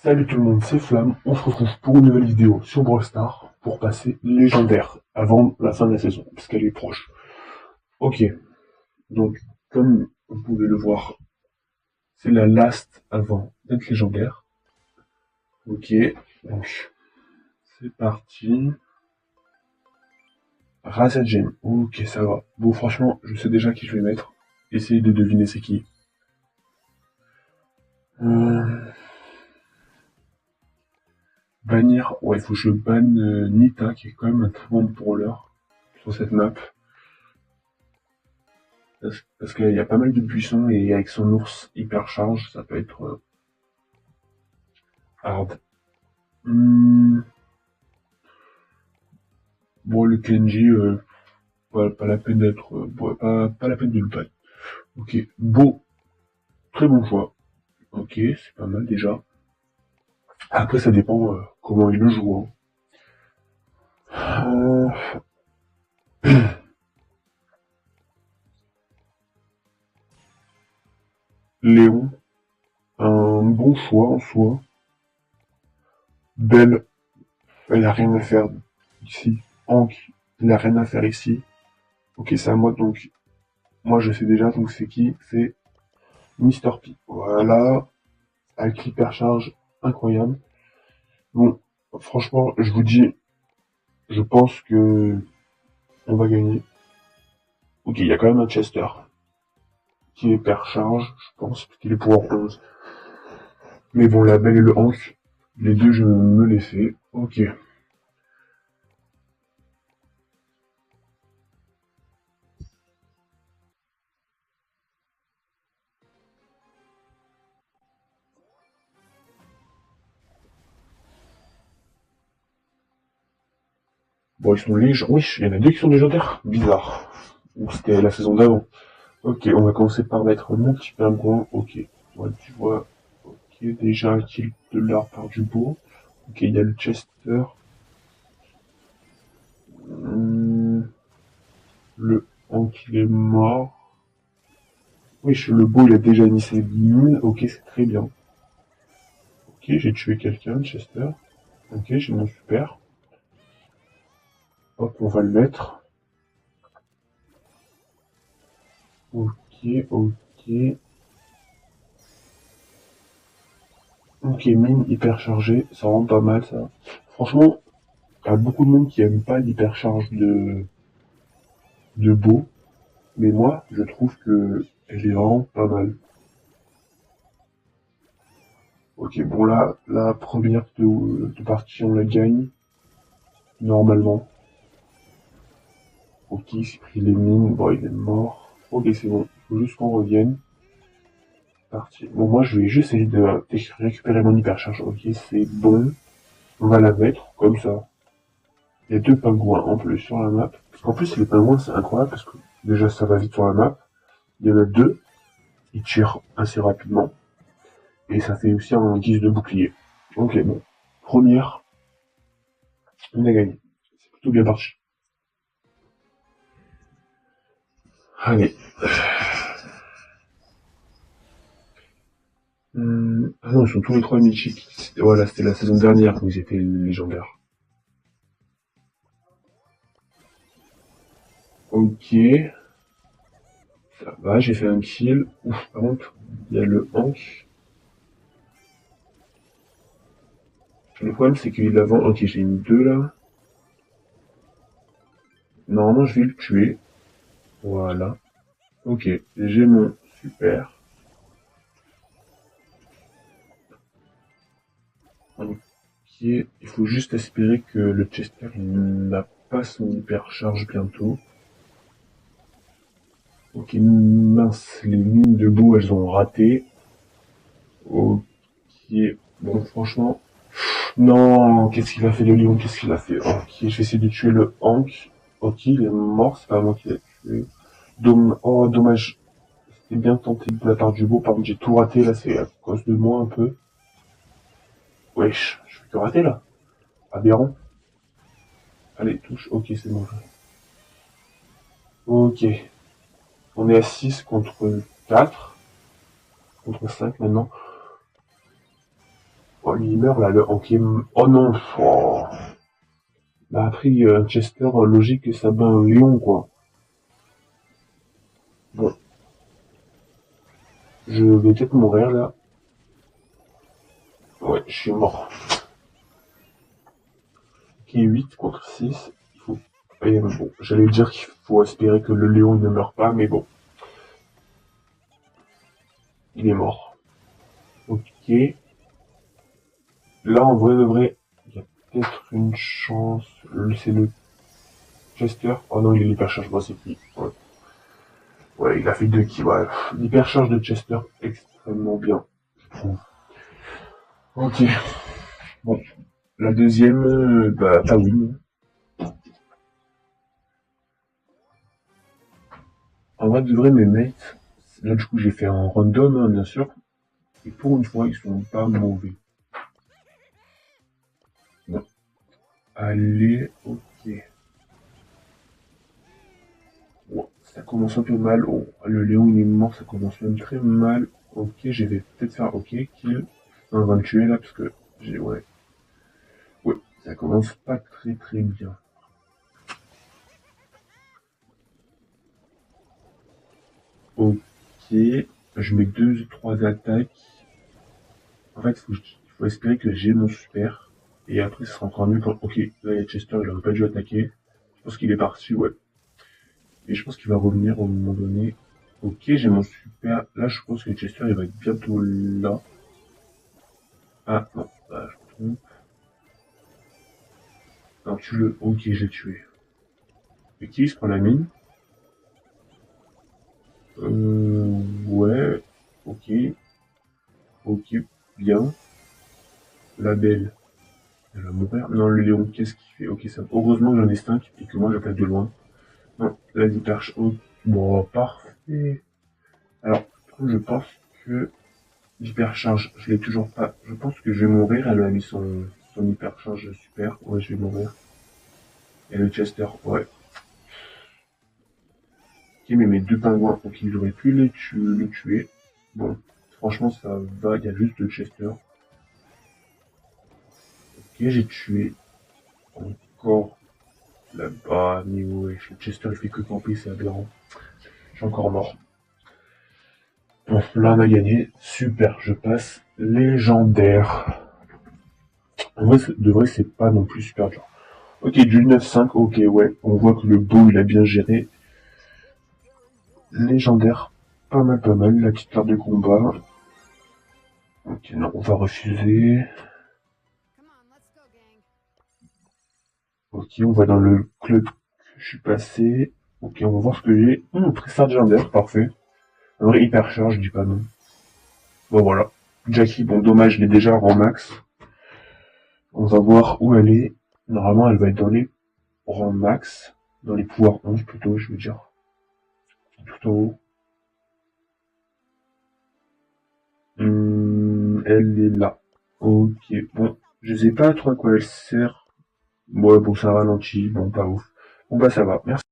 Salut tout le monde, c'est Flamme, on se retrouve pour une nouvelle vidéo sur Brawl Stars pour passer légendaire avant la fin de la saison, puisqu'elle est proche. Ok, donc comme vous pouvez le voir, c'est la last avant d'être légendaire. Ok, donc c'est parti. Razat Gem, ok ça va. Bon franchement, je sais déjà qui je vais mettre. Essayez de deviner c'est qui. Bannir, ouais il faut que je banne Nita qui est quand même un très bon brawler sur cette map. Parce qu'il y a pas mal de buissons et avec son ours hyper charge, ça peut être hard. Bon, le Kenji, pas la peine d'être, pas la peine de le battre. Ok, beau, très bon choix. Ok, c'est pas mal déjà. Après, ça dépend comment il le joue. Hein. Léon, un bon choix en soi. Belle, elle a rien à faire ici. Hank, il a rien à faire ici. Ok, c'est à moi donc. Moi, je sais déjà donc c'est qui. C'est Mister P. Voilà, avec l'hypercharge incroyable. Bon, franchement, je vous dis, je pense que on va gagner. Ok, il y a quand même un Chester qui est hypercharge, je pense, parce qu'il est pouvoir 11. Mais bon, la Belle et le Hank, les deux, je me les fais. Ok. Bon, ils sont légendaires. Oui, il y en a deux qui sont légendaires. Bizarre. Ou c'était la saison d'avant. Ok, on va commencer par mettre mon petit pingouin. Ok. Ouais, tu vois. Ok, déjà un kill de l'art par du beau. Ok, il y a le Chester. Le Hank, il est mort. Oui, le beau, il a déjà initié mine. Ok, c'est très bien. Ok, j'ai tué quelqu'un, Chester. Ok, j'ai mon super. Hop, on va le mettre. Ok, ok. Ok, mine hyper chargée, ça rend pas mal ça. Franchement, il y a beaucoup de monde qui aime pas l'hypercharge de Beau, mais moi, je trouve que elle est vraiment pas mal. Ok, bon là, la première de partie, on la gagne, normalement. Ok, il s'est pris les mines, bon, il est mort. Ok, c'est bon, il faut juste qu'on revienne. Parti. Bon, moi, je vais juste essayer de récupérer mon hypercharge. Ok, c'est bon. On va la mettre, comme ça. Il y a deux pingouins en plus sur la map. Parce qu'en plus, les pingouins, c'est incroyable, parce que déjà, ça va vite sur la map. Il y en a deux. Ils tirent assez rapidement. Et ça fait aussi un guise de bouclier. Ok, bon. Première, on a gagné. C'est plutôt bien parti. Allez. Ah non, ils sont tous les trois mythiques. Voilà, c'était la saison dernière où ils étaient légendaires. Ok. Ça va, j'ai fait un kill. Ouf, par contre, il y a le Hank. Le problème, c'est qu'il a Ok, j'ai mis deux là. Normalement, je vais le tuer. Voilà. Ok, j'ai mon super. Ok, il faut juste espérer que le Chester n'a pas son hypercharge bientôt. Ok, mince, les mines de boue, elles ont raté. Ok, bon, franchement... Non, qu'est-ce qu'il a fait le lion? Qu'est-ce qu'il a fait? Ok, je vais essayer de tuer le Hank. Ok, il est mort, c'est pas moi qui l'ai tué. Oh, dommage. C'était bien tenté de la part du beau, par contre j'ai tout raté, là, c'est à cause de moi un peu. Wesh, je fais que rater, là. Aberrant. Allez, touche. Ok, c'est bon. Ok. On est à 6 contre 4. Contre 5 maintenant. Ouais, lui, il meurt là, ok. Oh non. Oh. Bah après, Chester, logique que ça bat un lion, quoi. Bon, je vais peut-être mourir là. Ouais, je suis mort. Ok, 8 contre 6. Il faut... Et, bon, j'allais dire qu'il faut espérer que le lion ne meure pas, mais bon. Il est mort. Ok. Là, en vrai de vrai, il y a peut-être une chance. C'est le Chester. Oh non, il est l'hypercharge. Bon, c'est qui? Ouais. Ouais, il a fait 2 kills. Ouais. L'hypercharge de Chester, extrêmement bien, je trouve. Ok. Bon. La deuxième, bah, pas win. En vrai de vrai, mes mates, là, du coup, j'ai fait un random, hein, bien sûr. Et pour une fois, ils sont pas mauvais. Bon. Allez, ok. Bon, ça commence un peu mal. Oh, le Léon, il est mort, ça commence même très mal. Ok, je vais peut-être faire ok, kill. On va me tuer là, parce que j'ai, ouais. Ouais, ça commence pas très très bien. Ok, je mets 2 ou 3 attaques. En fait, il faut espérer que j'ai mon super. Et après, ce sera encore mieux quand... Ok, là, il y a Chester, il aurait pas dû attaquer. Je pense qu'il est parti, ouais. Et je pense qu'il va revenir au moment donné. Ok, j'ai mon super. Là, je pense que Chester, il va être bientôt là. Ah, non, bah, je me trompe. Non, tue-le. Ok, j'ai tué. Et qui se prend la mine? Ouais. Ok. Ok, bien. La belle. Elle va mourir. Non, le lion, qu'est-ce qu'il fait? Ok, ça. Heureusement que j'en ai 5 et que moi j'attaque de loin. Non, la l'hypercharge. Oh, bon, parfait. Alors, je pense que l'hypercharge, je l'ai toujours pas. Je pense que je vais mourir. Elle a mis son hypercharge super. Ouais, je vais mourir. Et le Chester, ouais. Ok, mais mes 2 pingouins, ok, j'aurais pu le tuer. Bon, franchement, ça va. Il y a juste le Chester. Ok, j'ai tué encore là-bas. Mais ouais, le Chester, il fait que camper, c'est aberrant. Je suis encore mort. Bon, là, on a gagné. Super, je passe légendaire. En vrai, de vrai, c'est pas non plus super dur. Ok, du 9-5, ok, ouais. On voit que le beau, il a bien géré. Légendaire, pas mal, pas mal. La petite carte de combat. Ok, non, on va refuser. Ok, on va dans le club que je suis passé. Ok, on va voir ce que j'ai. Presta légendaire, parfait. En vrai, hyper cher, je dis pas non. Bon, voilà. Jackie, bon, dommage, il est déjà en max. On va voir où elle est. Normalement, elle va être dans les rangs max. Dans les pouvoirs 11 plutôt, je veux dire. Tout en haut. Elle est là. Ok, bon. Je sais pas trop à quoi elle sert. Ouais, bon, ça ralentit. Bon, pas ouf. Bon, bah, ça va. Merci.